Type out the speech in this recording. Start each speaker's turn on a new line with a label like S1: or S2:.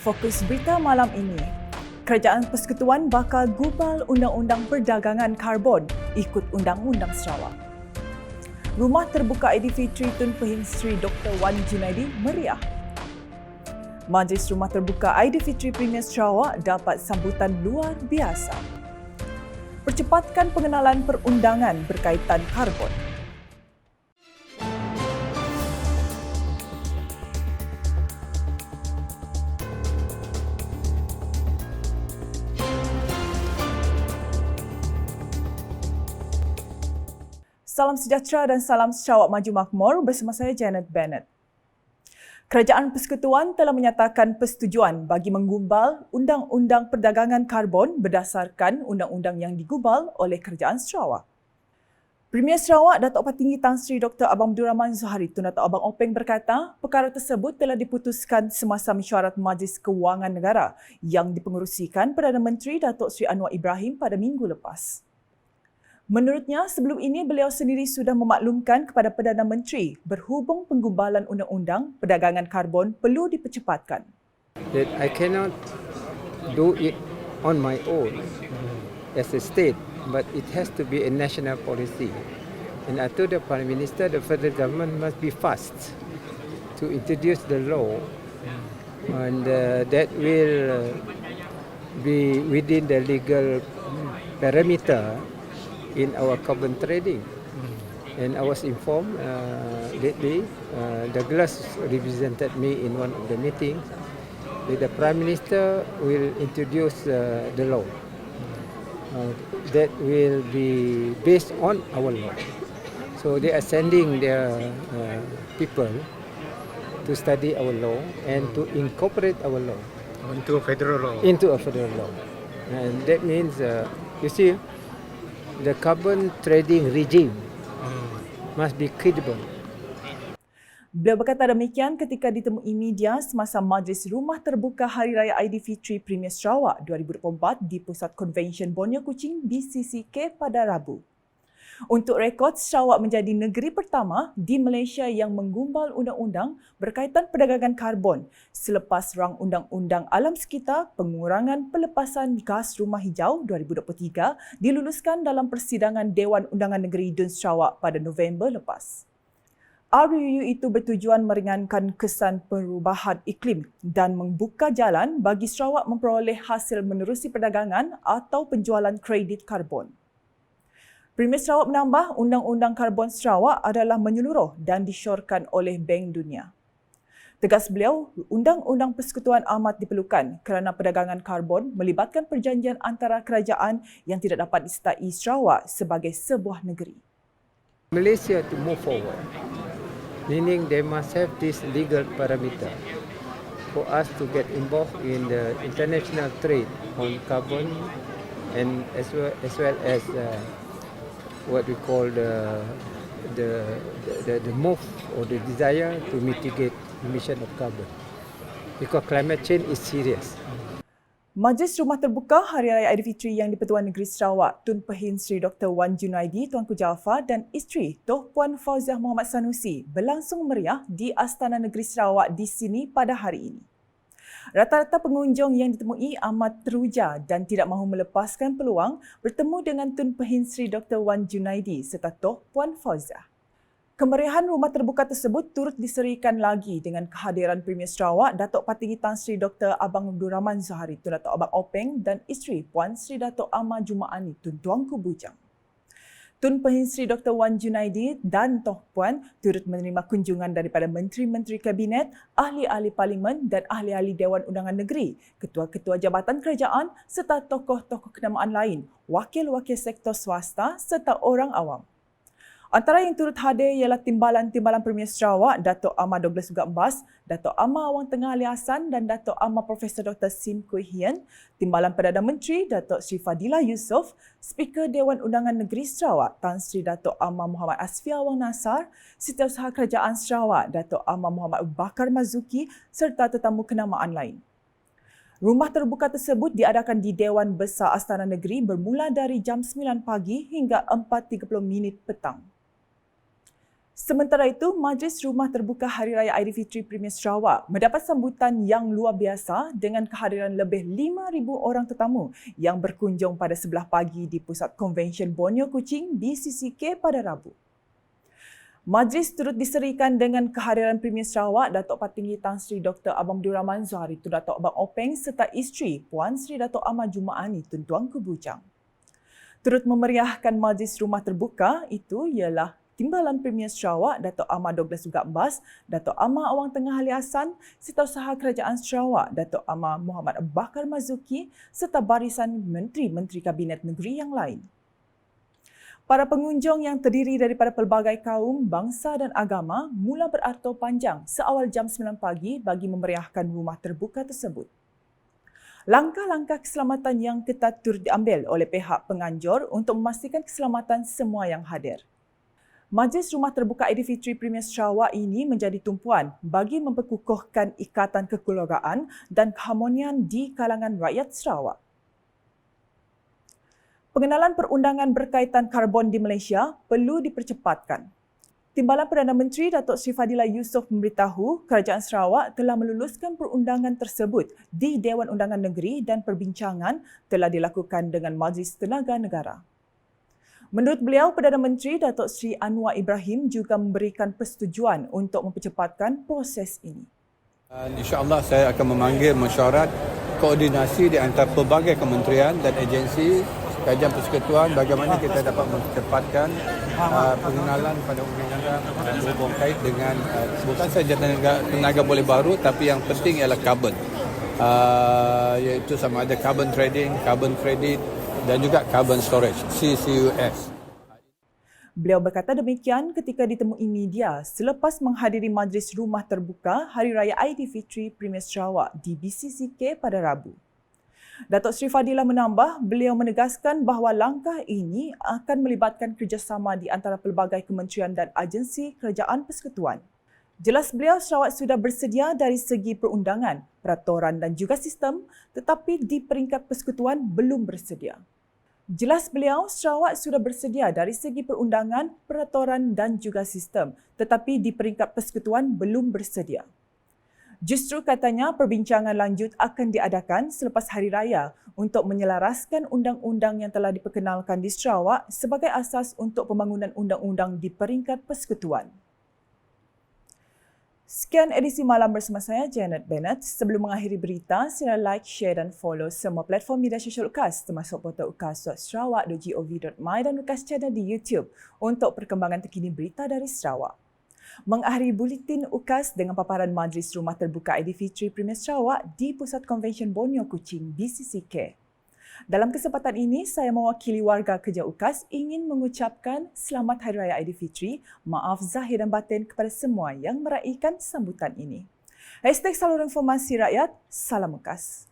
S1: Fokus berita malam ini. Kerajaan Persekutuan bakal gubal Undang-Undang Perdagangan Karbon ikut Undang-Undang Sarawak. Rumah terbuka Aidilfitri Tun Pehin Sri Dr. Wan Junaidi meriah. Majlis Rumah Terbuka Aidilfitri Premier Sarawak dapat sambutan luar biasa. Percepatkan pengenalan perundangan berkaitan karbon. Salam sejahtera dan salam Sarawak Maju Makmur bersama saya Janet Bennett. Kerajaan Persekutuan telah menyatakan persetujuan bagi menggumbal Undang-Undang Perdagangan Karbon berdasarkan undang-undang yang digubal oleh Kerajaan Sarawak. Premier Sarawak Datuk Patinggi Tan Sri Dr. Abang Abdul Rahman Zuhari Tun Datuk Abang Openg berkata, perkara tersebut telah diputuskan semasa mesyuarat Majlis Kewangan Negara yang dipengerusikan Perdana Menteri Datuk Sri Anwar Ibrahim pada minggu lepas. Menurutnya, sebelum ini beliau sendiri sudah memaklumkan kepada Perdana Menteri berhubung penggumbalan Undang-Undang Perdagangan Karbon perlu dipercepatkan.
S2: That I cannot do it on my own as a state, but it has to be a national policy. And I told the Prime Minister, the federal government must be fast to introduce the law, and that will be within the legal parameter in our carbon trading. And I was informed lately, Douglas represented me in one of the meetings, that the Prime Minister will introduce the law that will be based on our law. So they are sending their people to study our law and to incorporate our law
S3: into a federal law.
S2: And that means, you see, the carbon trading regime must be credible.
S1: Beliau berkata demikian ketika ditemui media semasa Majlis Rumah Terbuka Hari Raya Aidilfitri Premier Sarawak 2024 di Pusat Konvensyen Borneo Kuching BCCK pada Rabu. Untuk rekod, Sarawak menjadi negeri pertama di Malaysia yang menggumbal undang-undang berkaitan perdagangan karbon selepas rang Undang-Undang Alam Sekitar Pengurangan Pelepasan Gas Rumah Hijau 2023 diluluskan dalam persidangan Dewan Undangan Negeri Dun Sarawak pada November lepas. RUU itu bertujuan meringankan kesan perubahan iklim dan membuka jalan bagi Sarawak memperoleh hasil menerusi perdagangan atau penjualan kredit karbon. Premier Sarawak menambah, Undang-Undang Karbon Sarawak adalah menyeluruh dan disyorkan oleh Bank Dunia. Tegas beliau, Undang-Undang Persekutuan amat diperlukan kerana perdagangan karbon melibatkan perjanjian antara kerajaan yang tidak dapat disertai Sarawak sebagai sebuah negeri.
S2: Malaysia to move forward, meaning they must have this legal parameter for us to get involved in the international trade on carbon, and as well as what we call the move or the desire to mitigate emission of carbon, because climate change is serious.
S1: Majlis Rumah Terbuka Hari Raya Aidilfitri yang di-Pertuan Negeri Sarawak Tun Pehin Sri Dr. Wan Junaidi Tuanku Jaafar dan isteri Toh Puan Fauziah Muhammad Sanusi berlangsung meriah di Astana Negeri Sarawak di sini pada hari ini. Rata-rata pengunjung yang ditemui amat teruja dan tidak mahu melepaskan peluang bertemu dengan Tun Pehin Sri Dr. Wan Junaidi serta Toh Puan Fauziah. Kemeriahan rumah terbuka tersebut turut diserikan lagi dengan kehadiran Premier Sarawak Datuk Patinggi Tan Sri Dr. Abang Abdul Rahman Zuhari Tun Datuk Abang Openg dan isteri Puan Sri Datuk Amma Jumaani Tun Tuanku Bujang. Tun Pehin Sri Dr. Wan Junaidi dan Toh Puan turut menerima kunjungan daripada Menteri-Menteri Kabinet, ahli-ahli Parlimen dan ahli-ahli Dewan Undangan Negeri, ketua-ketua jabatan kerajaan serta tokoh-tokoh kenamaan lain, wakil-wakil sektor swasta serta orang awam. Antara yang turut hadir ialah Timbalan-Timbalan Premier Sarawak, Datuk Amma Douglas Ugat Mbas, Datuk Amma Awang Tengah Ali Hassan dan Datuk Amma Profesor Dr. Sim Kui Hien, Timbalan Perdana Menteri Datuk Sri Fadilah Yusof, Speaker Dewan Undangan Negeri Sarawak Tan Sri Datuk Amma Muhammad Asfi Awang Nasar, Setiausaha Kerajaan Sarawak Datuk Amma Muhammad Abu Bakar Mazuki serta tetamu kenamaan lain. Rumah terbuka tersebut diadakan di Dewan Besar Astana Negeri bermula dari jam 9 pagi hingga 4.30 petang. Sementara itu, Majlis Rumah Terbuka Hari Raya Aidilfitri Premier Sarawak mendapat sambutan yang luar biasa dengan kehadiran lebih 5,000 orang tetamu yang berkunjung pada sebelah pagi di Pusat Konvensyen Borneo Kuching BCCK pada Rabu. Majlis turut diserikan dengan kehadiran Premier Sarawak Datuk Patinggi Tan Sri Dr. Abang Abdul Rahman Zuhari Tun Datuk Abang Openg serta isteri Puan Sri Datuk Ahmad Jumaani Tun Tuanku Bujang. Turut memeriahkan Majlis Rumah Terbuka itu ialah Timbalan Premier Sarawak Datuk Ahmad Douglas Ugat Bas, Datuk Ahmad Awang Tengah Ali Hassan, Setiausaha Kerajaan Sarawak Datuk Ahmad Muhammad Bakar Mazuki serta barisan menteri-menteri Kabinet Negeri yang lain. Para pengunjung yang terdiri daripada pelbagai kaum, bangsa dan agama mula beratur panjang seawal jam 9 pagi bagi memeriahkan rumah terbuka tersebut. Langkah-langkah keselamatan yang ketat turut diambil oleh pihak penganjur untuk memastikan keselamatan semua yang hadir. Majlis Rumah Terbuka Aidilfitri Premier Sarawak ini menjadi tumpuan bagi memperkukuhkan ikatan kekeluargaan dan keharmonian di kalangan rakyat Sarawak. Pengenalan perundangan berkaitan karbon di Malaysia perlu dipercepatkan. Timbalan Perdana Menteri Datuk Seri Fadilah Yusof memberitahu Kerajaan Sarawak telah meluluskan perundangan tersebut di Dewan Undangan Negeri dan perbincangan telah dilakukan dengan Majlis Tenaga Negara. Menurut beliau, Perdana Menteri Datuk Seri Anwar Ibrahim juga memberikan persetujuan untuk mempercepatkan proses ini.
S4: InsyaAllah saya akan memanggil mesyuarat koordinasi di antara pelbagai kementerian dan agensi kajian persekutuan bagaimana kita dapat mempercepatkan pengenalan pada undang-undang dan berhubung kait dengan bukan sahaja tenaga boleh baru tapi yang penting ialah carbon, iaitu sama ada carbon trading, carbon credit dan juga carbon storage, CCUS.
S1: Beliau berkata demikian ketika ditemui media selepas menghadiri Majlis Rumah Terbuka Hari Raya Aidilfitri Premier Sarawak di BCCK pada Rabu. Datuk Seri Fadilah menambah, beliau menegaskan bahawa langkah ini akan melibatkan kerjasama di antara pelbagai kementerian dan agensi kerajaan persekutuan. Jelas beliau, Sarawak sudah bersedia dari segi perundangan, peraturan dan juga sistem, tetapi di peringkat persekutuan belum bersedia. Jelas beliau, Sarawak sudah bersedia dari segi perundangan, peraturan dan juga sistem, tetapi di peringkat persekutuan belum bersedia. Justru katanya perbincangan lanjut akan diadakan selepas Hari Raya untuk menyelaraskan undang-undang yang telah diperkenalkan di Sarawak sebagai asas untuk pembangunan undang-undang di peringkat persekutuan. Sekian edisi malam bersama saya, Janet Bennett. Sebelum mengakhiri berita, sila like, share dan follow semua platform media sosial UKAS termasuk portal ukas.sarawak.gov.my dan UKAS Channel di YouTube untuk perkembangan terkini berita dari Sarawak. Mengakhiri buletin UKAS dengan paparan Majlis Rumah Terbuka Aidilfitri Premier Sarawak di Pusat Konvensyen Borneo Kuching BCCK. Dalam kesempatan ini, saya mewakili warga kerja UKAS ingin mengucapkan Selamat Hari Raya Aidilfitri, maaf zahir dan batin kepada semua yang meraihkan sambutan ini. #Saluran Informasi Rakyat, Salam UKAS.